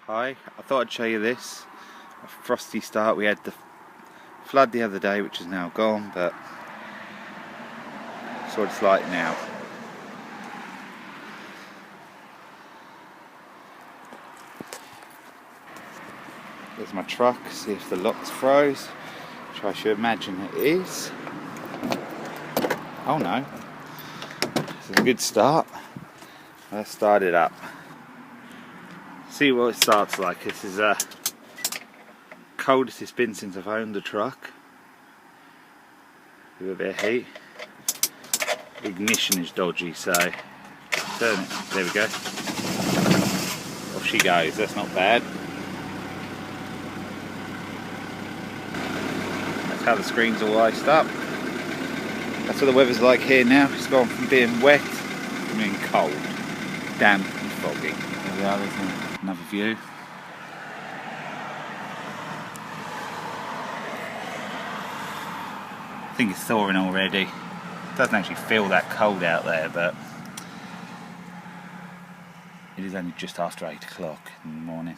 Hi, I thought I'd show you this. A frosty start. We had the flood the other day, which is now gone, but that's what it's like now. There's my truck, see if the lock's froze, which I should imagine it is. Oh no, this is a good start. Let's start it up. See what it starts like. This is the coldest it's been since I've owned the truck. With a bit of heat. The ignition is dodgy, so turn it. There we go. Off she goes. That's not bad. That's how the screen's all iced up. That's what the weather's like here now. It's gone from being wet to being cold, damp and foggy. There we are, there's another view. I think it's thawing already. It doesn't actually feel that cold out there, but it is only just after 8 o'clock in the morning.